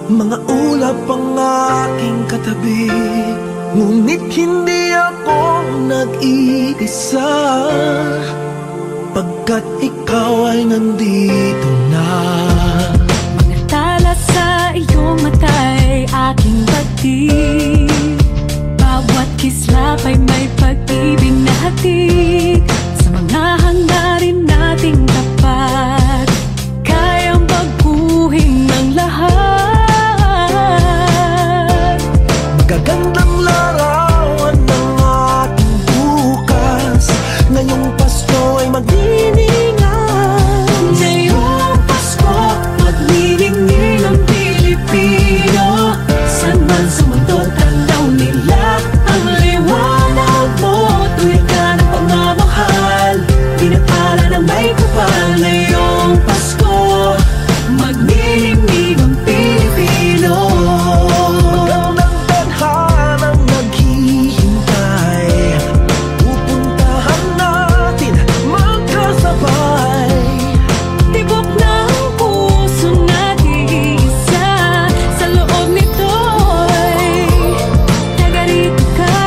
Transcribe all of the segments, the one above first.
Mga ulap ang aking katabi, ngunit hindi ako nag-iisa, pagkat ikaw ay nandito na. Mga tala sa iyong mata'y aking batid, bawat kislap ay may pag-ibig na hatid. Sa mga hangarin nating tapat, kayang baguhin ng lahat. Magagandang larawan ng ating bukas, ngayong Pasko ay magniningay. Ngayong Pasko, magniningning ang Pilipino. San man sa mundo, tanaw nila ang liwanag mo. Tuwid ka ng pagmamahal, pinapala ng may kapal. Ngayong Pasko, magniningning ang Pilipino. Magandang tadhanang naghihintay, pupuntahan natin magkasabay. Tibok ng puso natin iisa, sa loob nito'y tagarito ka.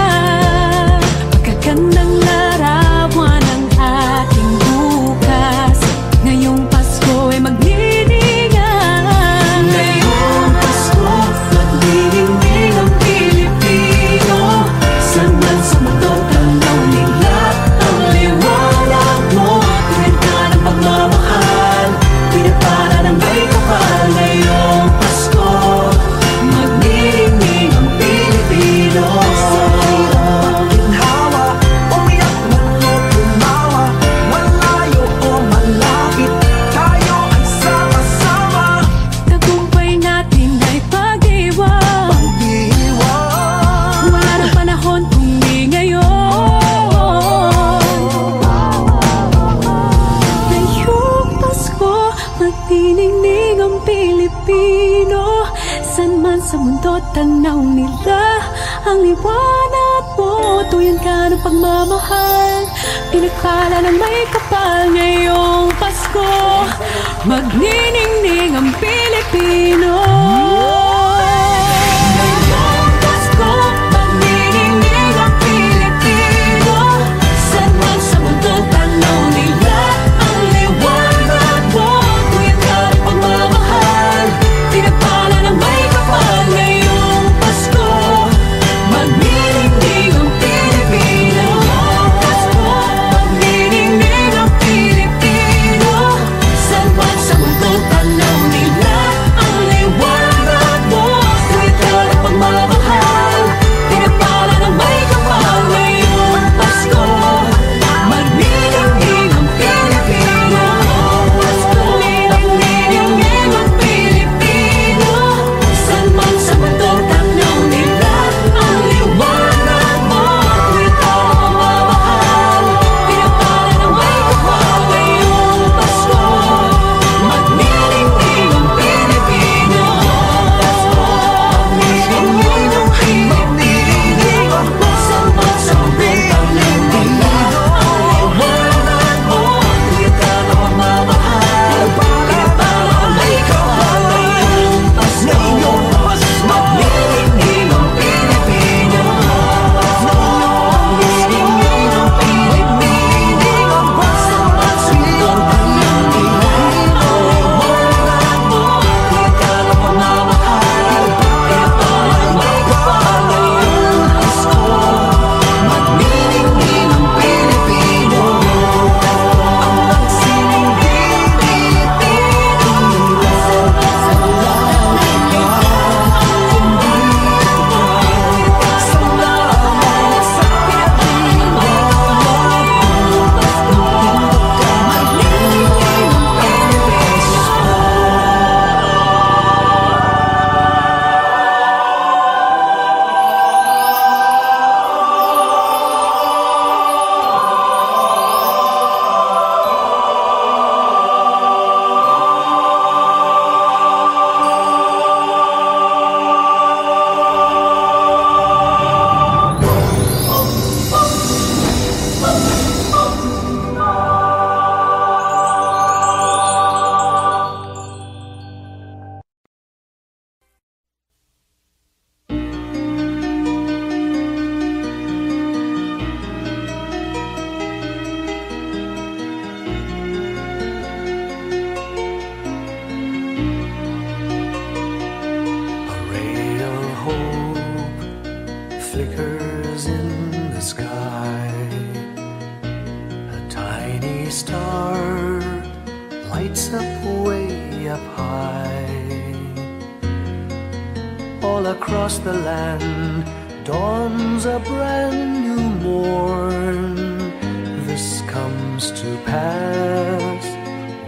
Magagandang larawan ang ating bukas, ngayong Pasko ay magniningay. Ngayong Pasko, magniningning ang Pilipino. San man sa mundo, tanaw nila ang liwanag mo. Tuwid ka ng pagmamahal, pinapala ng may kapal. Ngayong Pasko, magniningning ang Pilipino. Sa hirap ginhawa, umiyak man o tumawa, malayo o malapit, tayo ay sama-sama. Tagumpay natin ay pag-iwan, Pag-iwan, wala nang panahon kung di ngayon. Ngayong Pasko, magniningning ang Pilipino. San man sa mundo, tanaw nila ang liwanag mo. Tuyan ka ng pagmamahal, pinagpala ng may kapal. Ngayong Pasko, magniningning ang Pilipino. Ngayong Pasko, magniningning ang Pilipino. San man sa mundo, tanaw nila ang liwanag mo. Tuyan ka ng pagmamahal, pinagpala ng may kapal. Ngayong Pasko, magniningning ang Pilipino. Ngayong Pasko, magniningning ang Pilipino. San man sa mundo, tanaw nila ang liwanag all across the land dawns a brand new morn. This comes to pass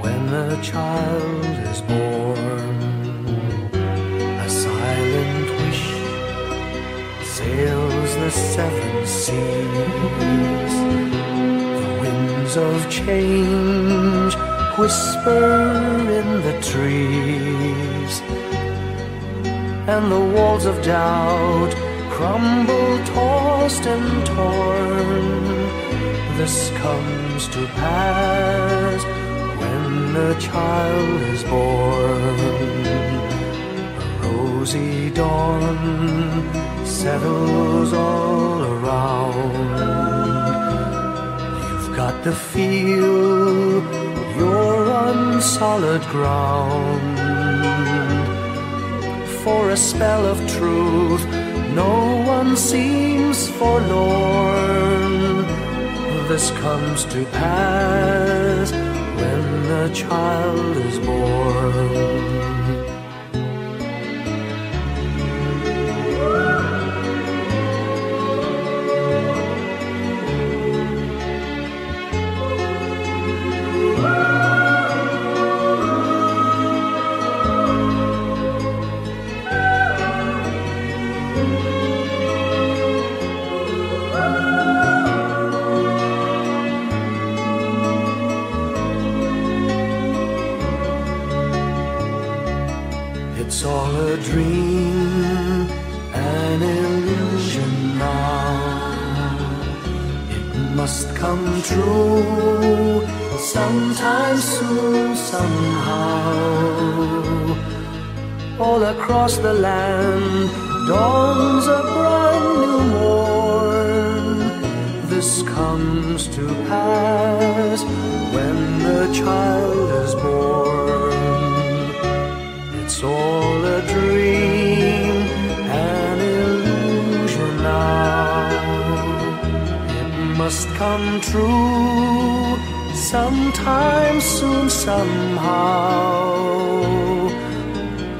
when a child is born. A silent wish sails the seven seas. The winds of change whisper in the trees, and the walls of doubt crumble, tossed and torn. This comes to pass when a child is born. A rosy dawn settles all around. You've got to feel you're on solid ground. For a spell of truth, no one seems forlorn. This comes to pass when a child is born. It's all a dream, an illusion now. It must come true sometime soon, somehow. All across the land dawns a brand new morn. This comes to pass when the child is born. It's all a dream, an illusion now. It must come true sometime soon, somehow.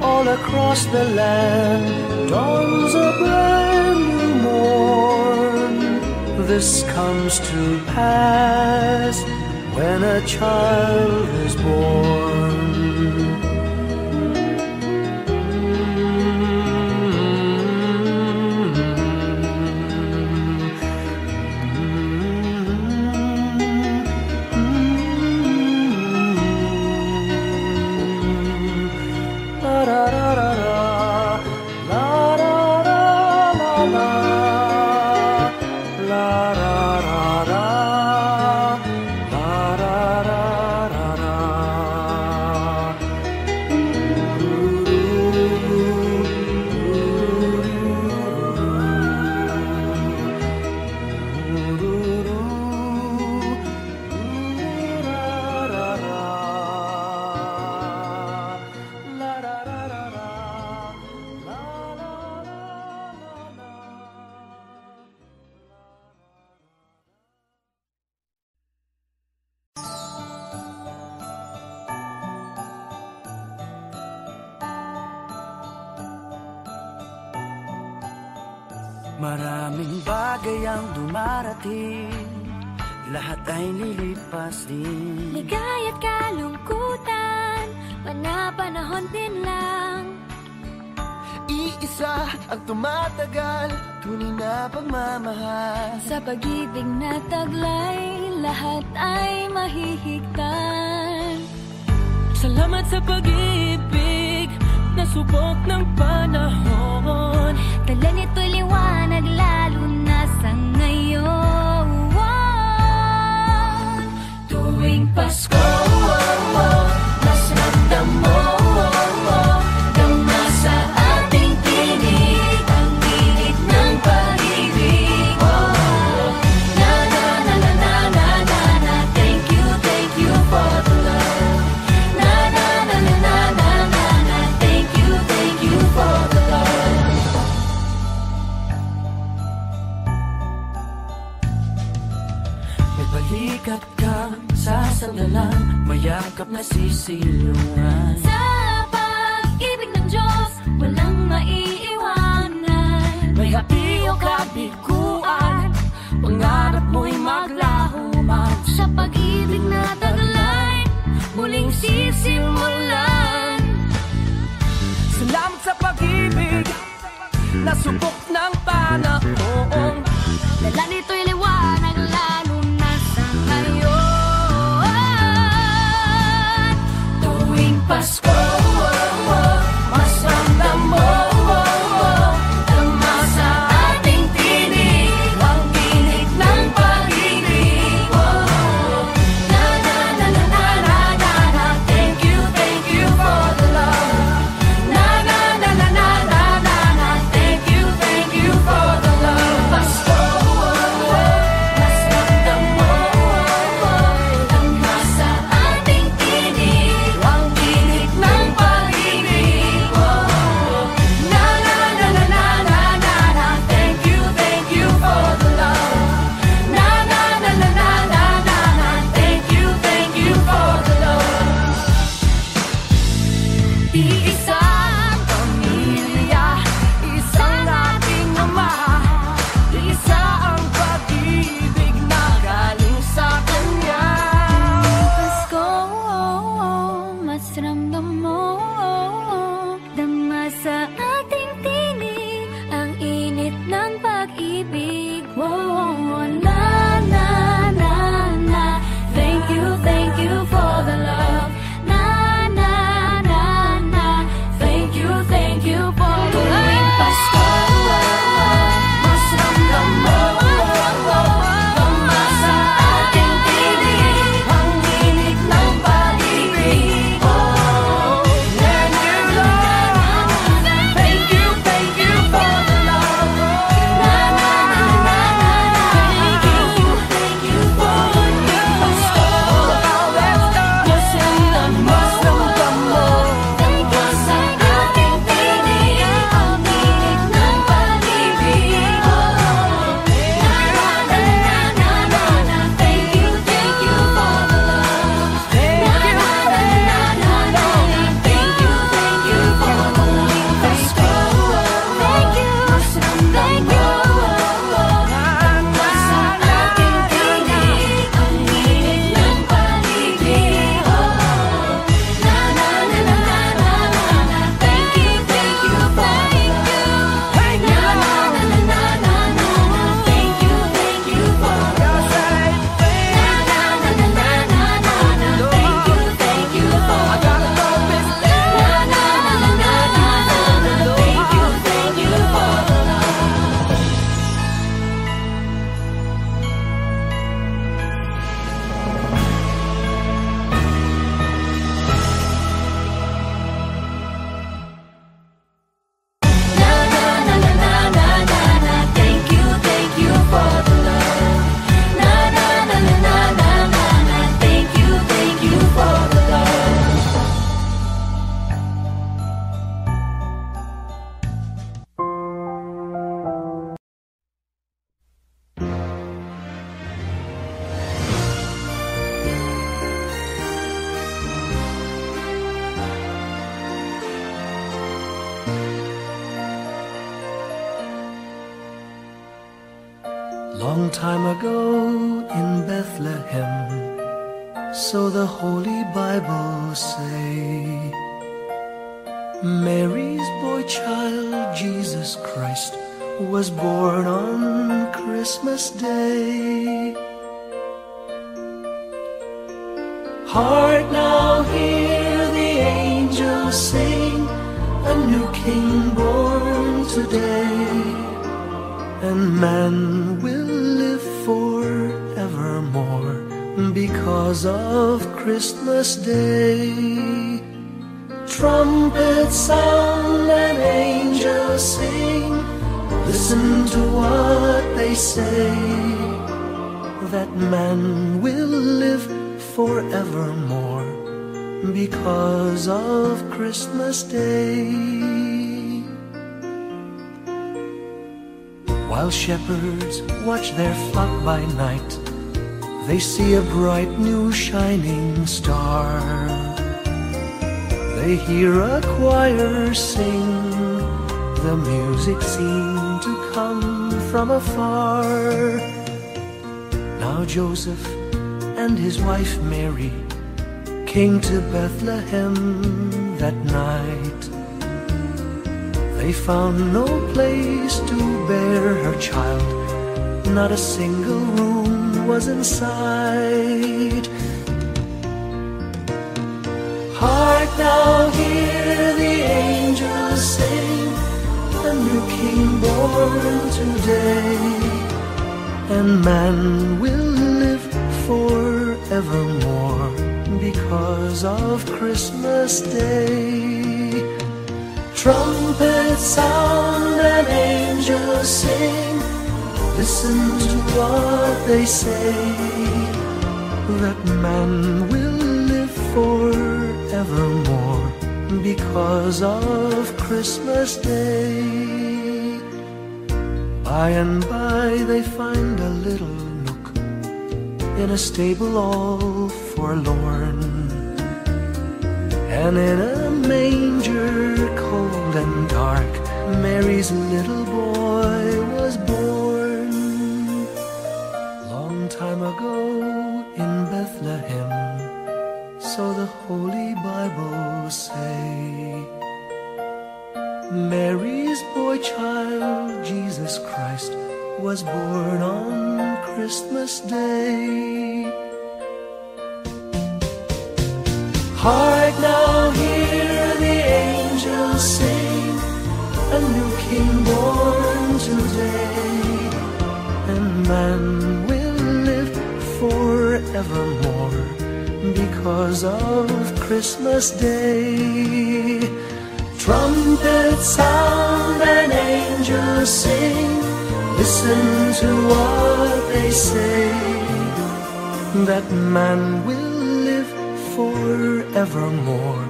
All across the land dawns a brand new morn. This comes to pass when a child is born. Maraming bagay ang dumarating, lahat ay lilipas din. Ligay at kalungkutan, panapanahon din lang. Iisa ang tumatagal, tunay na pagmamahal. Sa pag-ibig na taglay, lahat ay mahihigtan. Salamat sa pag-ibig, nasubok ng panahon. Dala nito'y liwanag, lalo na sa ngayon. Tuwing Pasko, mas ramdam mo, dama sa ating tinig ang init ng pag-ibig. Na na na na na na na na, thank you for the love. Na na na na na na na na, thank you for the love. May balikat kang sasandalan, mayakap na sisilungan. Sa pag-ibig ng Diyos, walang maiiwan. May hapi o kabiguan, pangarap mo'y maglaho man. Sa pag-ibig na taglay, muling sisimulan. Salamat sa pag-ibig na subok ng panahon. Dala nito'y liwanag lalo na sa ngayon. Tuwing Pasko, mas ramdam mo tama sa ating tinig ang tinig ng pag-ibig. Na na na na na na na na. Thank you for the love. Na na na na na na na na. Thank you for the love. Pasko, mas ramdam mo tama sa ating tinig ang tinig ng pag-ibig. Na na na na na na na na. Thank you for the love. Na na na na na na na na. Thank you for the love. Iisang pamilya, isang ating ama, isa ang pag-ibig na galing sa Kanya. Pasko, mas ramdam mo dama sa ating tinig ang init ng pag-ibig. Na na na na. Thank you for the love. Na na na na. Thank you for the love. Tuwing Pasko, mas ramdam mo tama sa ating tinig ang tinig ng pag-ibig. And you love, thank you for the love. Na na na na na na. Thank you for the Pasko, mas ramdam mo tama sa ating tinig ang tinig ng pag-ibig. Na na na na na na na. Thank you for the love. Na na na na na na. Thank you for the love. Pasko, mas ramdam mo tama sa ating tinig ang tinig ng pag-ibig. Na na na na na na na. Thank you for the love. Na na na na na na na. Thank you for the love. Na na na na na na na. Thank you for the love. Na na na na na na na. Thank you for the love. Na na na na na na na na. Thank you for the love. Na na na na na na na na. Thank you for the love. Long time ago in Bethlehem, so the Holy Bible say, Mary's boy child, Jesus Christ, was born on Christmas Day. Heart, now hear the angels sing, a new King born today, and man will live forevermore because of Christmas Day. Trumpets sound and angels sing, listen to what they say, that man will live forevermore because of Christmas Day. While shepherds watch their flock by night, they see a bright new shining star. They hear a choir sing, the music seemed to come from afar. Now Joseph and his wife Mary came to Bethlehem that night. They found no place to bear her child, not a single room was in sight. Hark now, hear the angels sing, a new king born today, and man will live forevermore because of Christmas Day. Trumpets sound and angels sing, listen to what they say, that man will live forevermore because of Christmas Day. By and by they find a little nook in a stable all forlorn, and in a manger cold and dark, Mary's little boy was born. Long time ago in Bethlehem, so the Holy Bible say, Mary's boy child, Jesus Christ, was born on Christmas Day. Hark now, hear the angels sing, a new king born today, and man will live forevermore because of Christmas Day. Trumpets sound and angels sing, listen to what they say, that man will live forevermore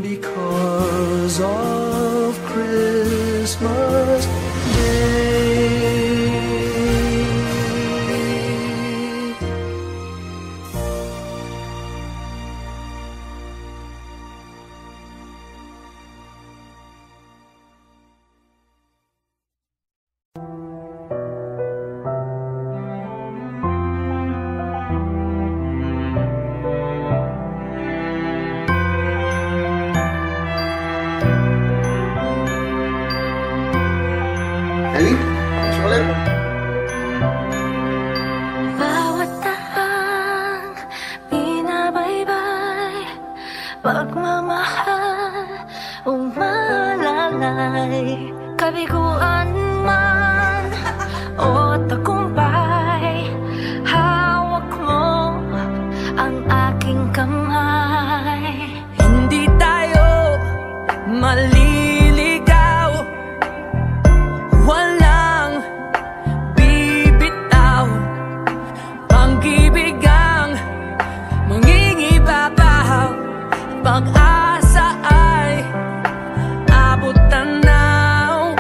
because of Christmas Day. Bawat tahang binabaybay, pagmamahal umalalay, kabiguan man o tagumpay, hawak mo ang aking kamay. Hindi tayo maliligaw, walang bibitaw, pag-ibig ang mangingibabaw, pag-asa ay abot tanaw.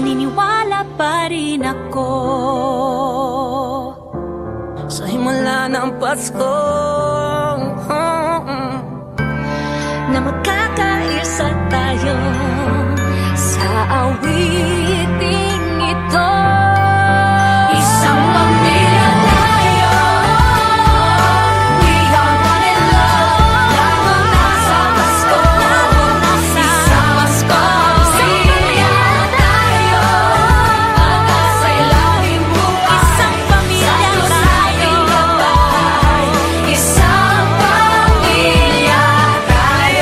naniniwala pa rin ako sa himala ng Pasko, na magkakaisa tayo sa awiting ito. Isang pamilya tayo, we are one in love. Lalo na sa Pasko, isang Pasko. Pamilya tayo, pag-asa'y laging buhay. Isang pamilya tayo, isang pamilya tayo. Isang pamilya tayo.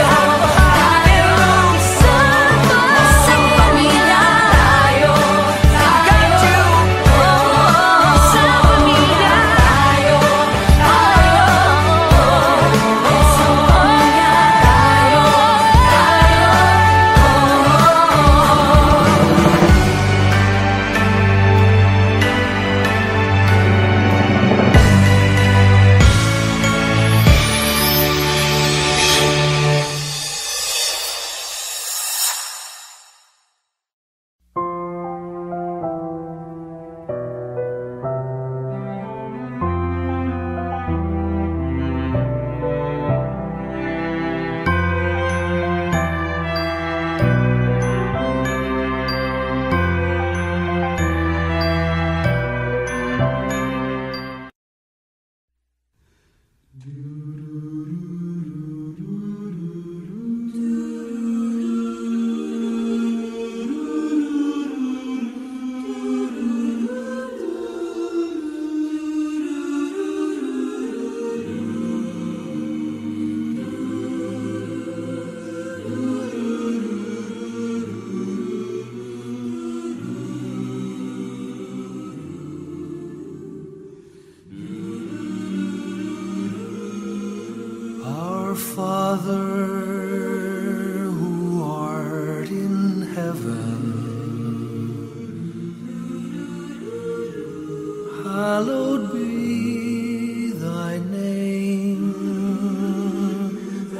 hallowed be thy name.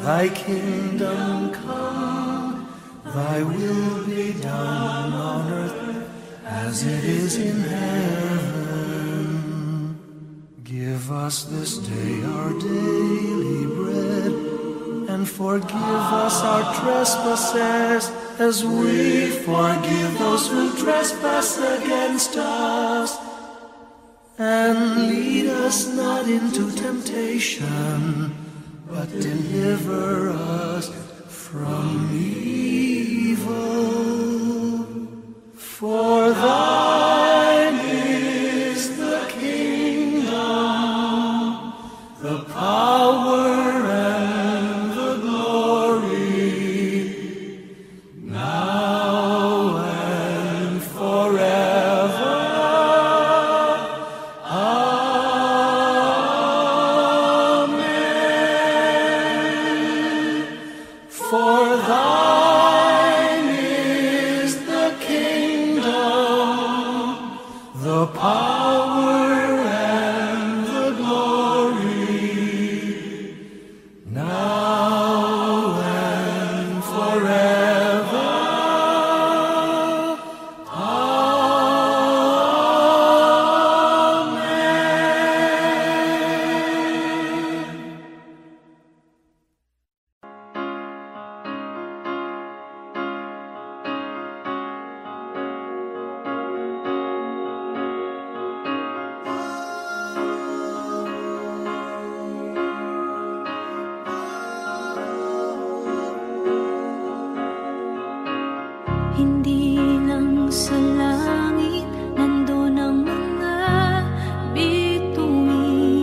Thy kingdom come, thy will be done on earth as it is in heaven. Give us this day our daily bread, and forgive us our trespasses as we forgive those who trespass against us. And lead us not into temptation, but deliver us from evil. For thine is the kingdom, the power, and the glory, now and forever. Amen. For thine is the kingdom, the power, and the glory, now and forever. Amen. Hindi lang sa langit nandun ang mga bituin.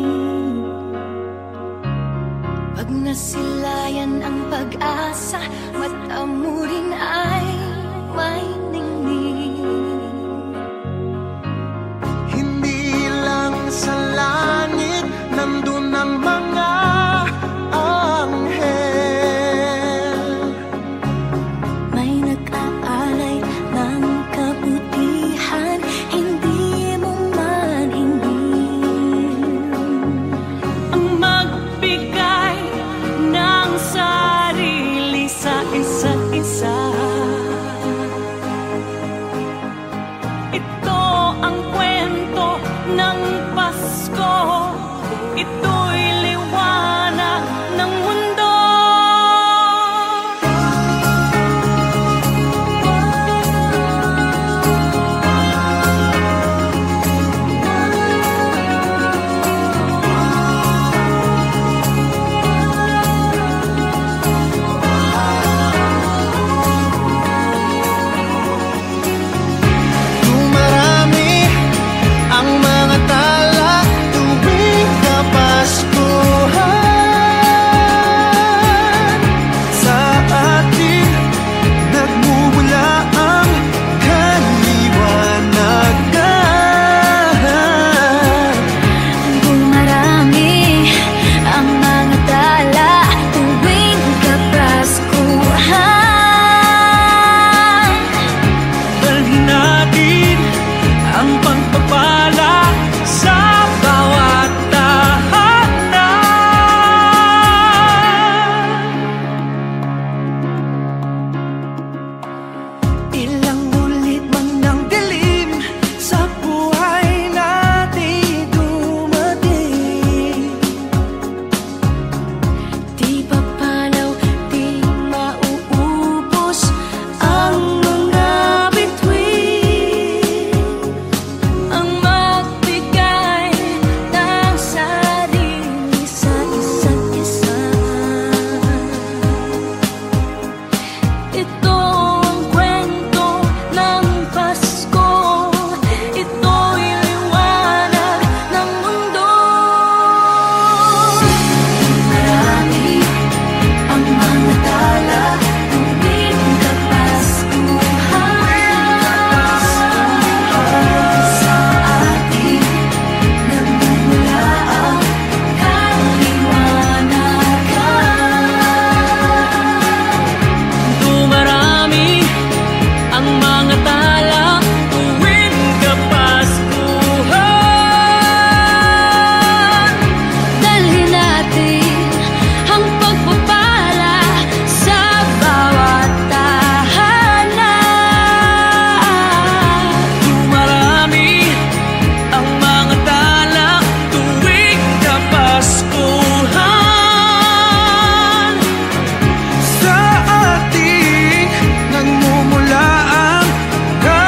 Pag nasilayan ang pag-asa, mata mo rin ay may ningning. Hindi lang sa langit nandun ang mga anghel. May nag-aalay ng kabutihan. Ito ang kwento ng Pasko. Ito'y liwanag ng mundo. Dumarami ang mga tala tuwing Kapaskuhan. Sa atin nagmumula ang kaliwanagan. Dumarami ang mga tala tuwing Kapaskuhan. Dalhin natin ang pagpapala sa bawat tahanan. Ilang ulit man ng dilim sa buhay natin dumating. Di papalaw, di mauubos ang mga bituin. Ang magbigay ng sarili sa isa't isa. Ito ang kwento ng Pasko. Ito'y liwanag ng mundo. Marami ang mga tala tuwing Kapaskuhan. Sa atin nagmumula ang kaliwanagan. Dumarami ang mga tala tuwing Kapaskuhan. Dalhin natin ang pagpapala sa bawat tahanan. Dumarami ang mga tala tuwing Kapaskuhan. Sa ating nagmumula ang kaliwanagan.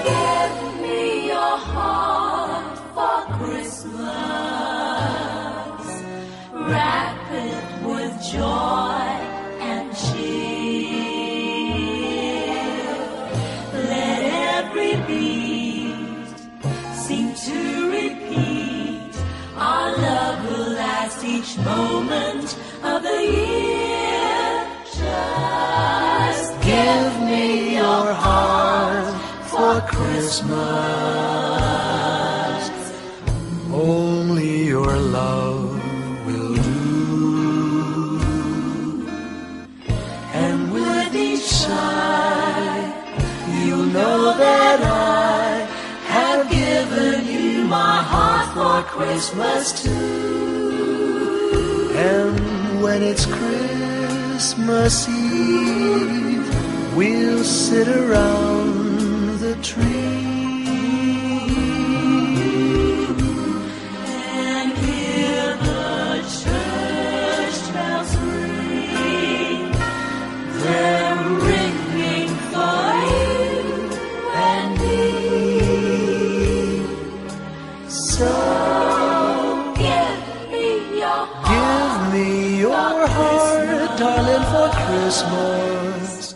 Give me your heart for Christmas. Wrap it with joy and cheer. Let every beat seem to repeat. Our love will last each moment of the year. Just give me your heart for Christmas. Only your love will do. And with each sigh, you know that I have given you my heart for Christmas too. And when it's Christmas Eve, we'll sit around the tree And hear the church bells ring. They're ringing for you and me. So give me your heart. Give me your heart, darling, for Christmas.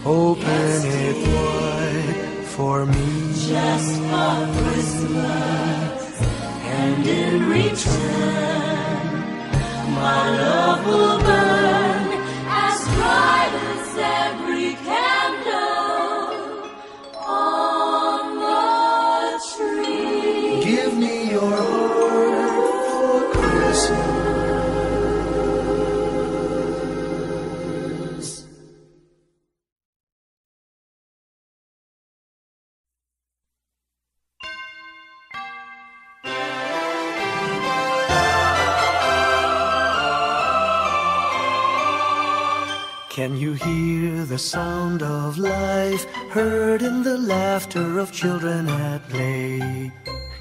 Open it wide for me. Just for Christmas. And in return, my love will burn as bright as every candle on the tree. Give me your heart for Christmas. Can you hear the sound of life heard in the laughter of children at play?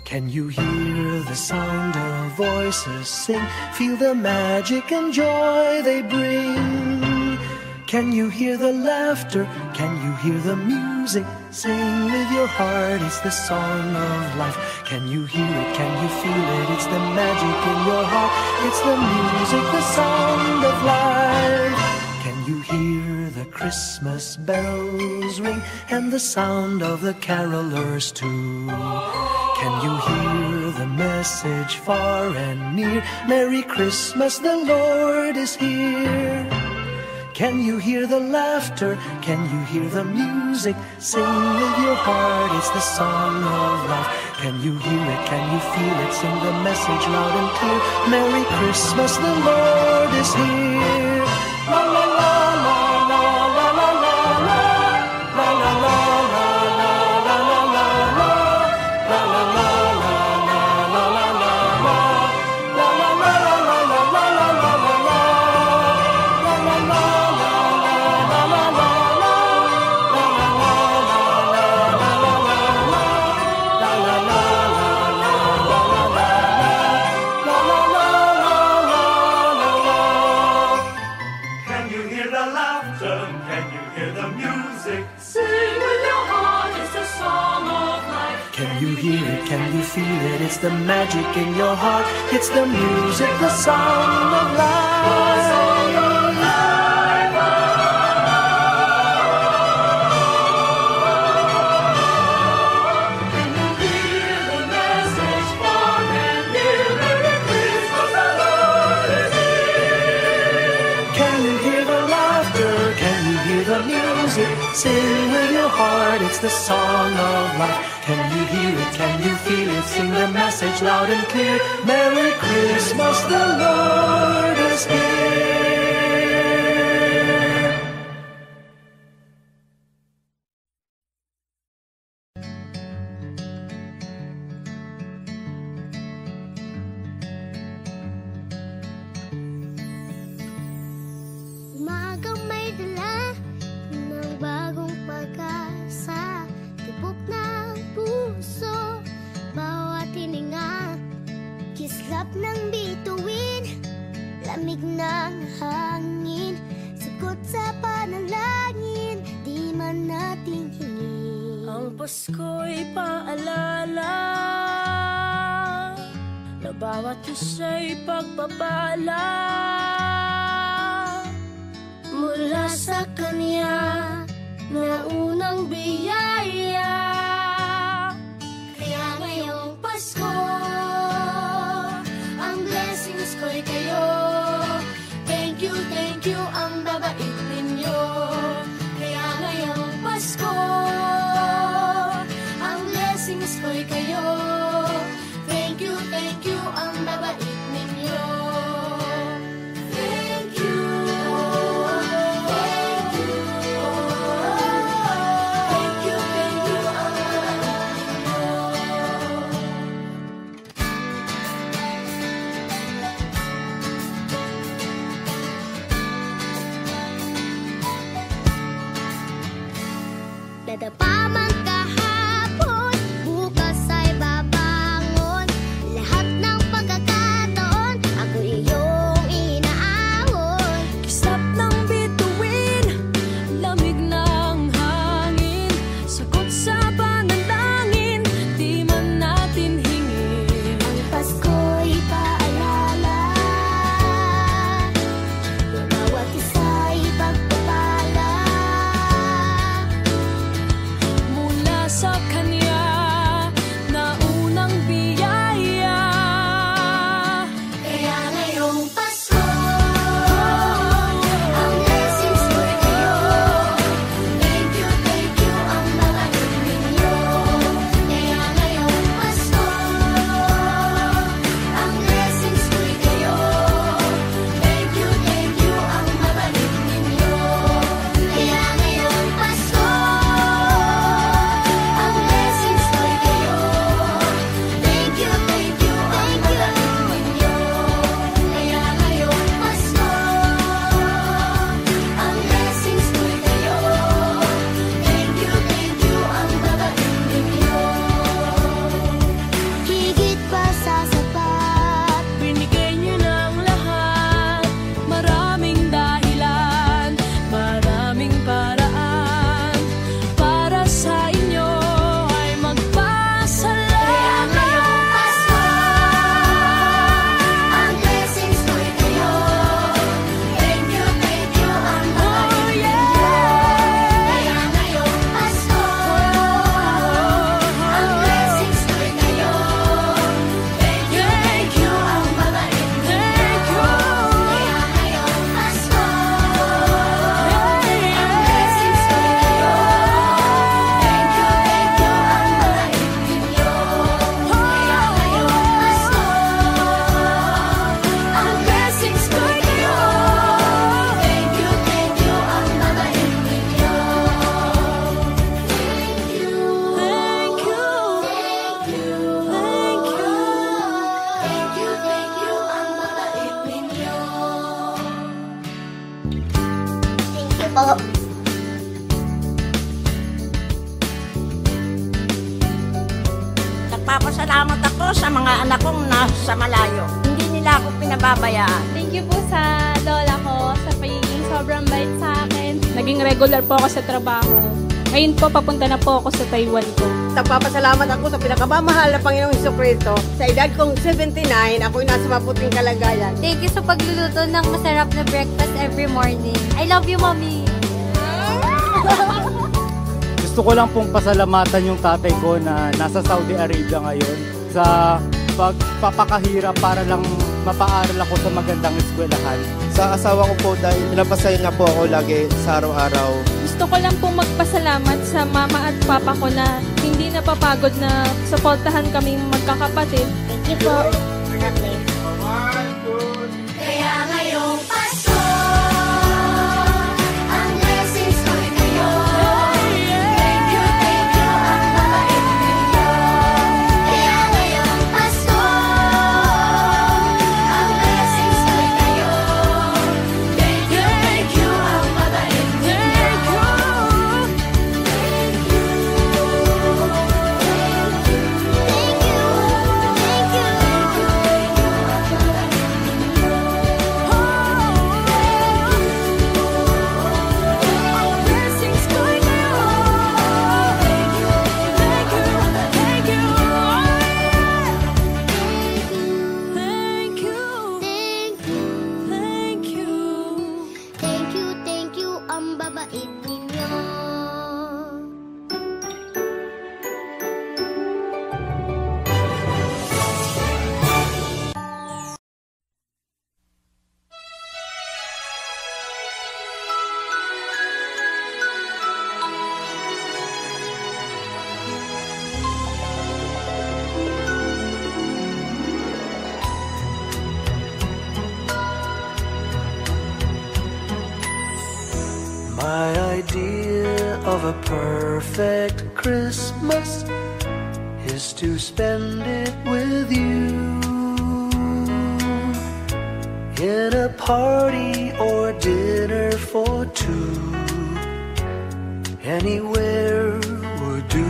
Can you hear the sound of voices sing? Feel the magic and joy they bring. Can you hear the laughter? Can you hear the music? Sing with your heart, it's the song of life. Can you hear it? Can you feel it? It's the magic in your heart. It's the music, the sound of life. Can you hear the Christmas bells ring and the sound of the carolers too? Can you hear the message far and near? Merry Christmas, the Lord is here. Can you hear the laughter? Can you hear the music? Sing with your heart, it's the song of life. Can you hear it? Can you feel it? Sing the message loud and clear. Merry Christmas, the Lord is here. La la la la la la la la la la la la la la la la la la la Can you feel it? It's the magic in your heart. It's the music, the song of life. Can you hear the message far and near? Merry Christmas, the Lord is here. Can you hear the laughter? Can you hear the music? Sing with your heart, it's the song of life. Can you hear it? Can you feel it? Sing the message loud and clear. Merry Christmas, the Lord is here. Umagang may dala ng bagong pag-asa. Tibok ng puso, bawat hininga. Kislap ng bituin, lamig ng hangin. Sagot sa panalangin, di man nating hingin. Ang Pasko'y paalala na bawat isa'y pagpapala Mula sa Kanya na unang biyaya. Kaya ngayong Pasko, ang blessings ko'y kayo. Thank you ang babait ninyo. Kaya ngayong Pasko, ang blessings ko'y kayo. Thank you ang babait ninyo. Thank you. Dadapa man kahapon, bukas ay babangon. Lahat ng pagkakataon, ako iyong inaahon. Kisap ng bituin, lamig ng hangin, sagot sa panalangin, di man natin hingin. Ang Pasko'y paalala na bawat isa'y pagpapala. Mula sa Kanya na unang biyaya. Kaya ngayong Pasko, ang blessings ko'y kayo. Thank you ang babait ninyo. Kaya ngayong Pasko, ang blessings ko'y kayo. Thank you ang babait ninyo. Kaya ngayong Pasko, ang blessings ko'y kayo. Thank you ang babait ninyo. Kaya ngayong Pasko, ang blessings ko'y kayo. Thank you ang babait ninyo. Higit pa sa sapat, Binigay niyo ng lahat, maraming dahilan, maraming paraan, para sa inyo ay magpasalamat. ngayong Pasko, ang blessings ko'y kayo. Thank you ang babait ninyo. Kaya ngayong Pasko, ang blessings ko'y kayo. Thank you ang babait ninyo. Kaya ngayong Pasko, ang blessings ko'y kayo. Thank you ang babait ninyo. Kaya ngayong Pasko, ang blessings ko'y kayo. Thank you ang babait ninyo. Thank you po. Nagpapasalamat ako sa mga anak kong nasa malayo. Hindi nila ako pinababayaan. Thank you po sa lola ko sa pagiging sobrang bait sa akin. Naging regular po ako sa trabaho. Ngayon po, papunta na po ako sa Taiwan ko. Nagpapasalamat ako sa pinakamamahal na Panginoong Jesucristo. Sa edad kong 79, ako'y nasa maputing kalagayan. Thank you sa pagluluto ng masarap na breakfast every morning. I love you, Mommy! Gusto ko lang pong pasalamatan yung tatay ko na nasa Saudi Arabia ngayon sa pagpapakahirap para lang mapaaral ako sa magandang eskwelahan. Sa asawa ko po dahil pinapasaya niya po ako lagi sa araw-araw. Gusto ko lang pong magpasalamat sa mama at papa ko na hindi napapagod na suportahan kaming magkakapatid. Thank you po. Kaya ngayong Pasko, ang blessings ko'y kayo. Thank you ang babait ninyo. Kaya ngayong Pasko, ang blessings ko'y kayo. Thank you ang babait ninyo. Thank you. of a perfect Christmas is to spend it with you in a party or dinner for two. Anywhere would do.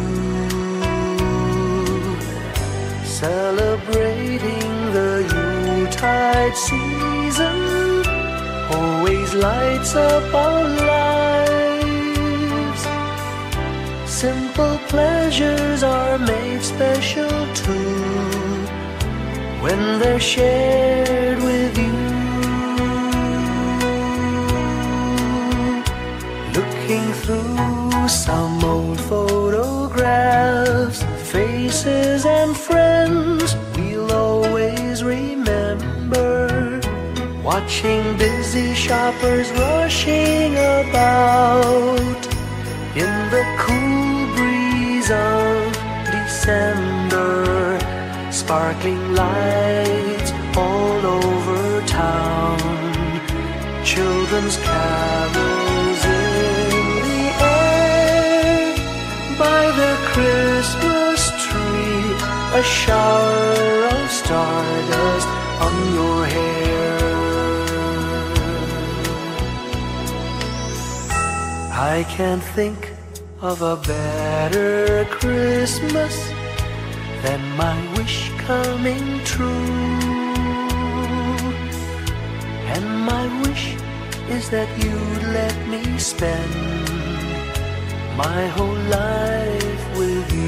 Celebrating the Yuletide season always lights up our lives. Simple pleasures are made special too when they're shared with you. Looking through some old photographs, faces and friends we'll always remember. Watching busy shoppers rushing about in the cool breeze of December. Sparkling lights all over town, children's carols in the air. By the Christmas tree, a shower of stardust on your hair. I can't think of a better Christmas than my wish coming true. And my wish is that you'd let me spend my whole life with you.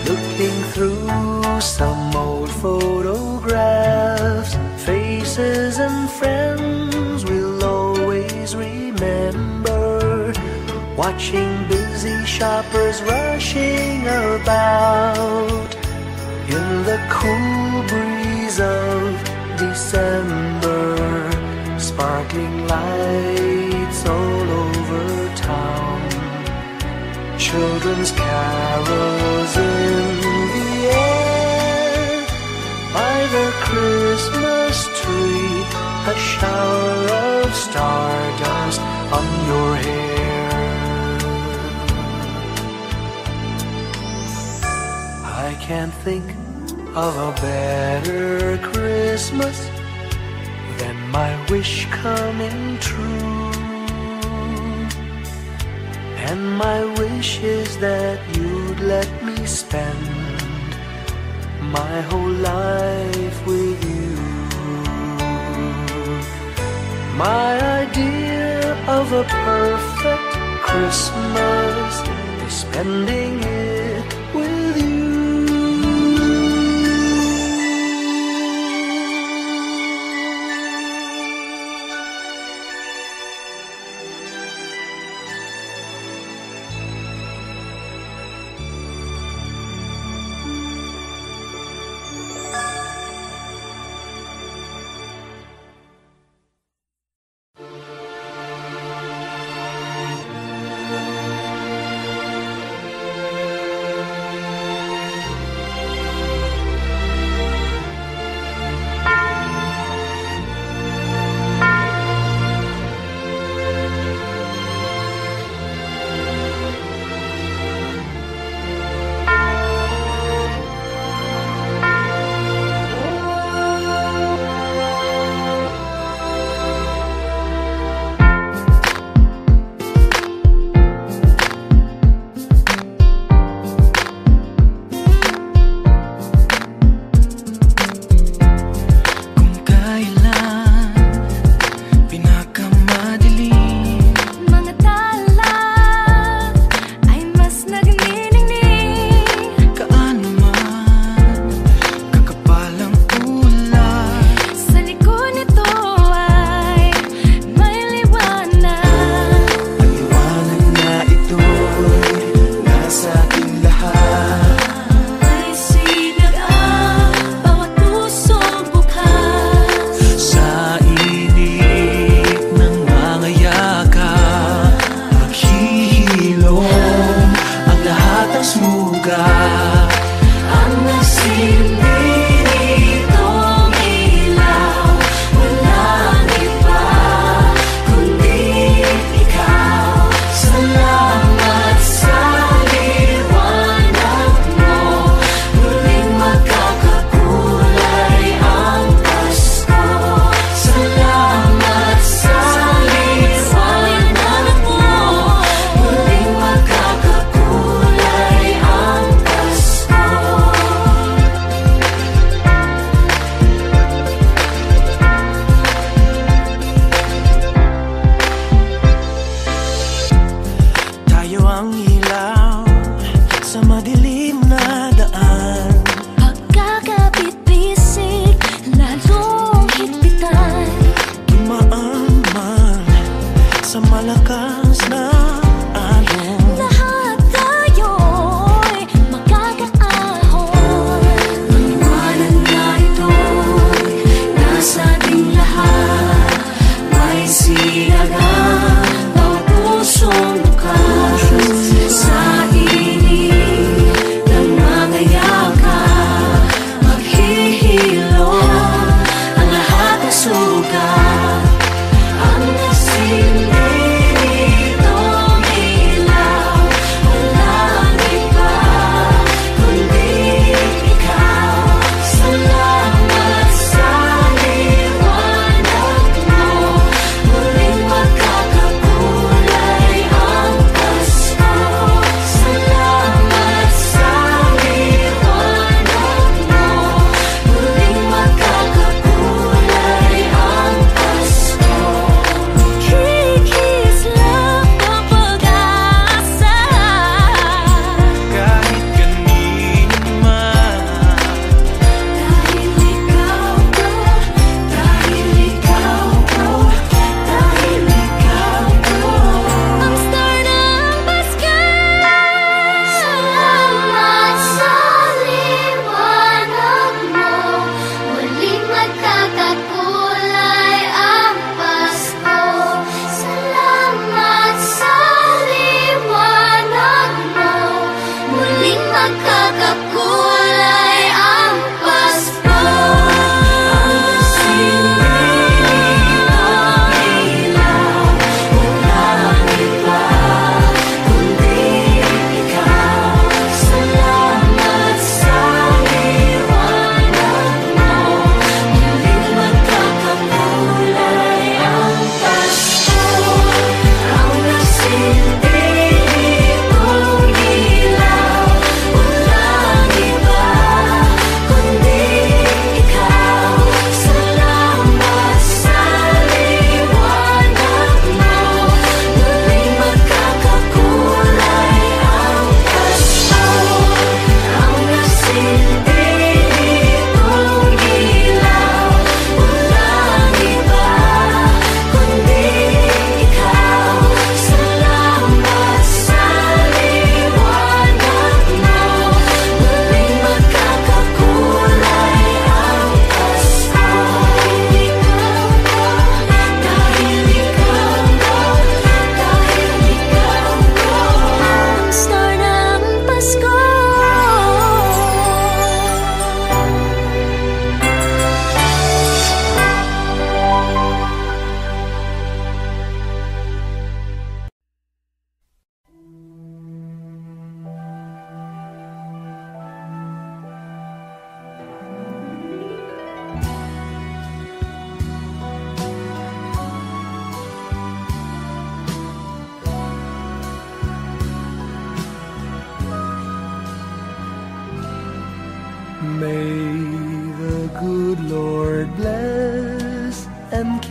Looking through some old photographs, faces and friends we'll always remember. Watching busy shoppers rushing about in the cool breeze of December. Sparkling lights all over town, children's carols in the air. By the Christmas tree, a shower of stardust on your hair. I can't think of a better Christmas than my wish coming true. And my wish is that you'd let me spend my whole life with you. My idea of a perfect Christmas is spending it with you. May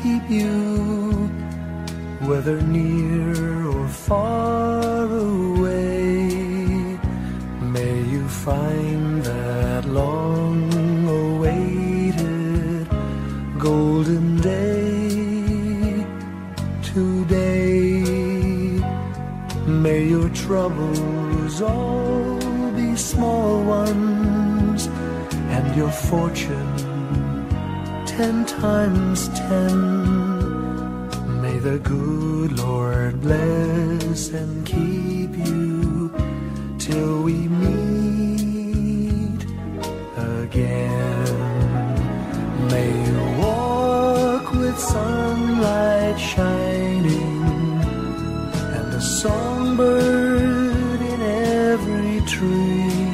keep you, whether near or far away. May you find that long-awaited golden day today. May your troubles all be small ones, and your fortune 10 times 10. May the good Lord bless and keep you till we meet again. May you walk with sunlight shining and a songbird in every tree.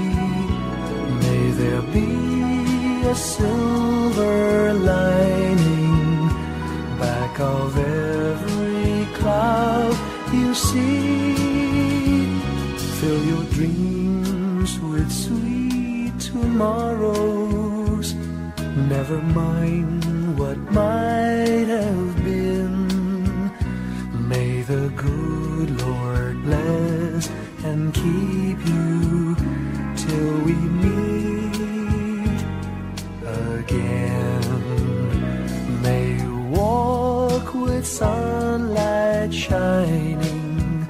May there be a silver lining back of every cloud you see. Fill your dreams with sweet tomorrows. Never mind what might have been. May the good Lord bless and keep you till we meet again. May you walk with sunlight shining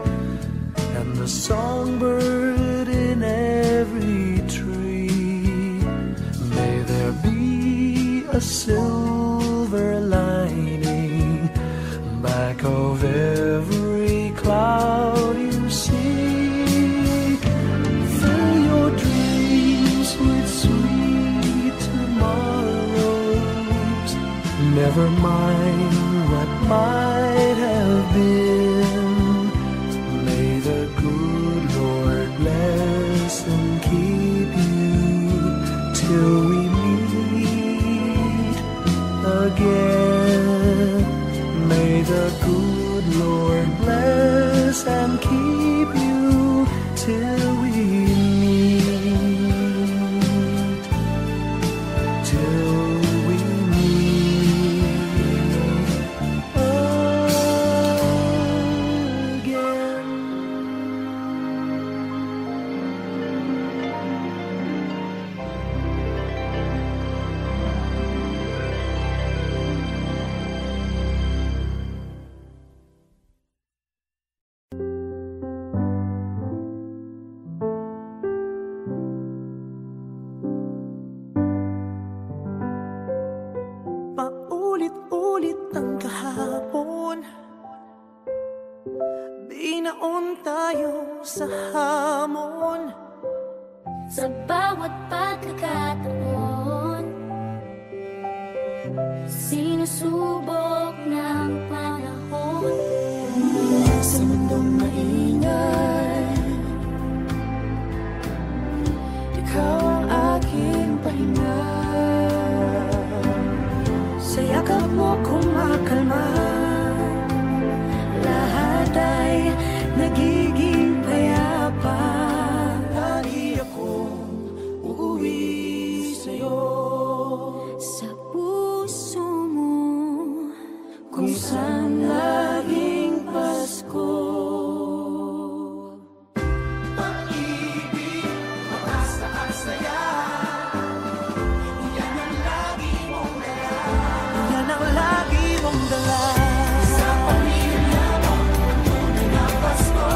and the songbird in every tree. May there be a silver lining back of every cloud you see. Fill your dreams with sweet tomorrows. Never mind what might have been. May the good Lord bless and keep you till we meet again. May the good Lord bless and keep you till we meet, till we meet again. Paulit-ulit ang kahapon, binaon tayo sa hamon. Sa bawat pagkakataon, sinusubok ng panahon. Sa mundong maingay, ikaw ang aking pahinga. Sa yakap mo kumakalma, lahat ay nagiging payapa. Lagi akong uuwi sa'yo, Sa puso mo, kung saan laging Pasko. Pag-ibig, mataas at saya, yan ang lagi mong dala. Yan ang lagi mong dala. Sa pamilya mo, tunay na Pasko.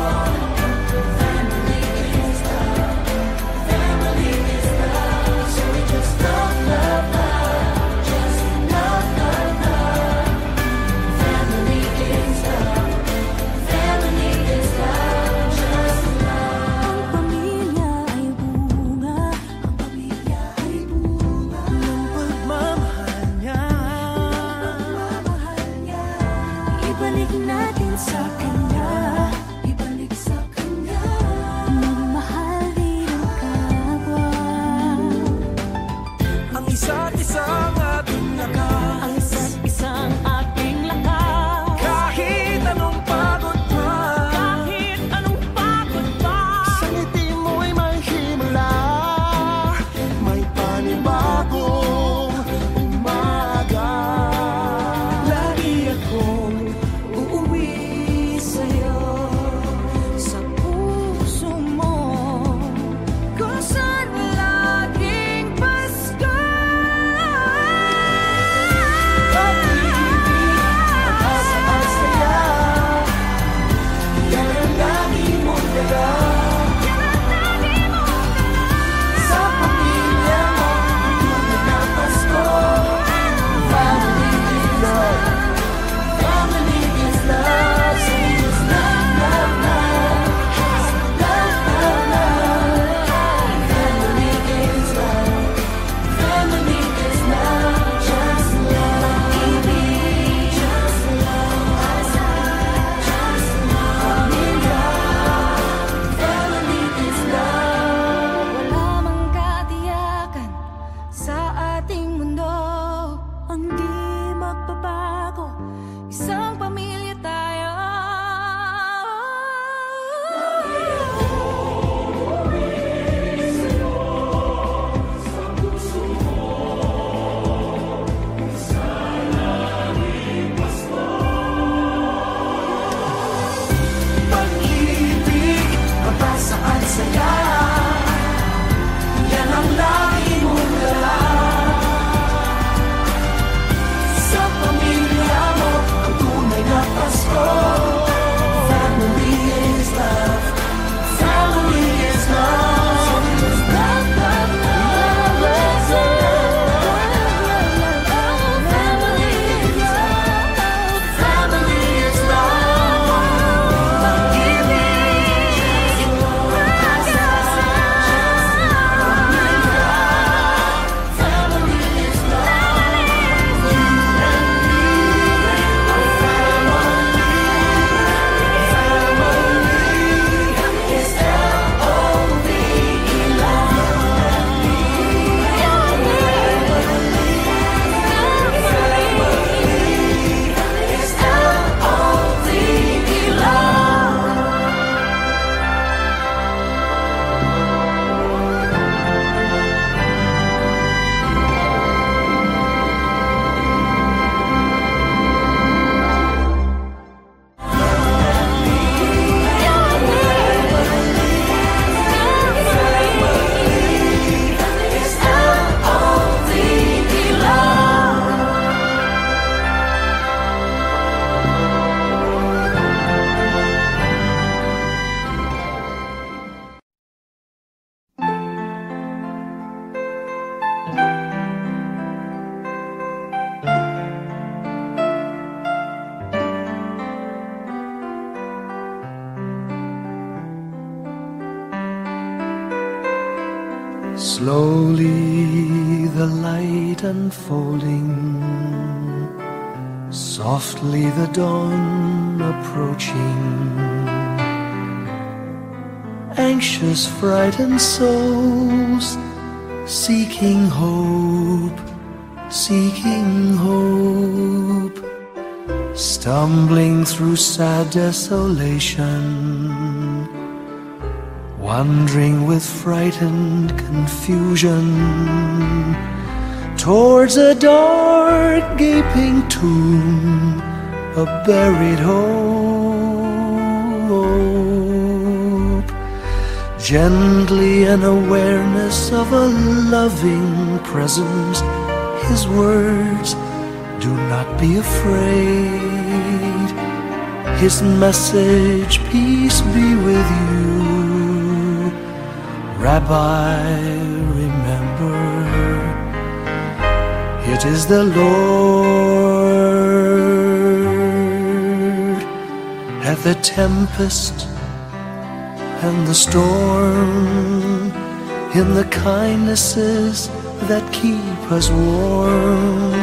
Family is love, family is love. So we just love, love, love, just love, love, love. Family magbabago. Isang pamilya tayo. Pag-ibig, mapasaan saya. Yan ang lagi mong dala. Sa pamilya mo, ang tunay na Pasko. Family is love. Family is love. Love, love, love, love, love. Family is love. Family is love. Pag-ibig, family is love. You and me, our family. Family is L-O-V-E, love. Is L-O-V-E, love. Is L-O-V-E, love. Slowly the light unfolding, softly the dawn approaching. Anxious, frightened souls seeking hope, seeking hope. Stumbling through sad desolation, wandering with frightened confusion towards a dark gaping tomb, a buried hope. Gently an awareness of a loving presence, his words, do not be afraid. His message, peace be with you. Rabbi, remember, it is the Lord. At the tempest and the storm, in the kindnesses that keep us warm,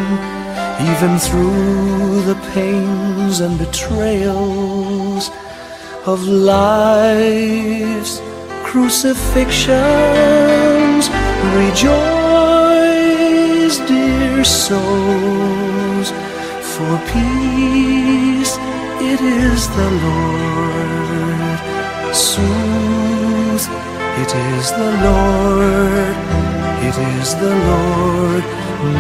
even through the pains and betrayals of life's crucifixions. Rejoice, dear souls, for peace it is the Lord. Soothe, it is the Lord, it is the Lord,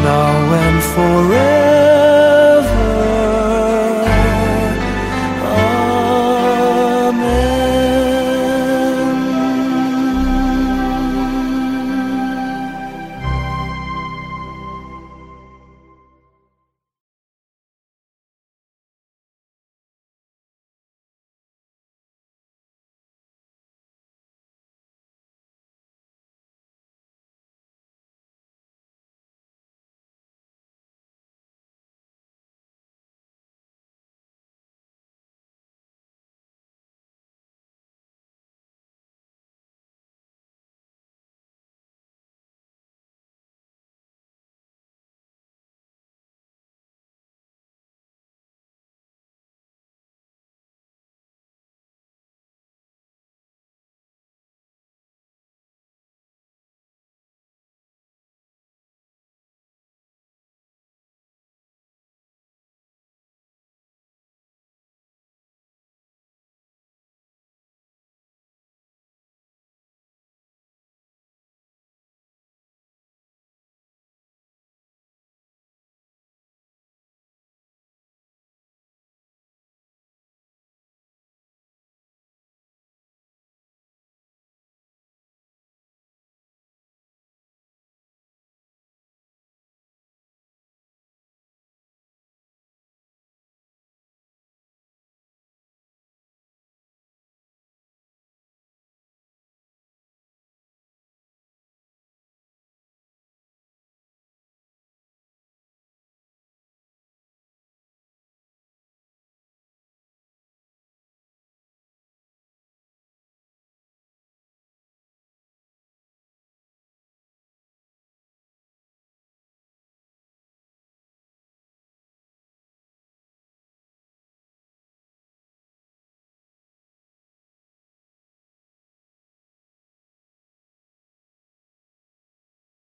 now and forever.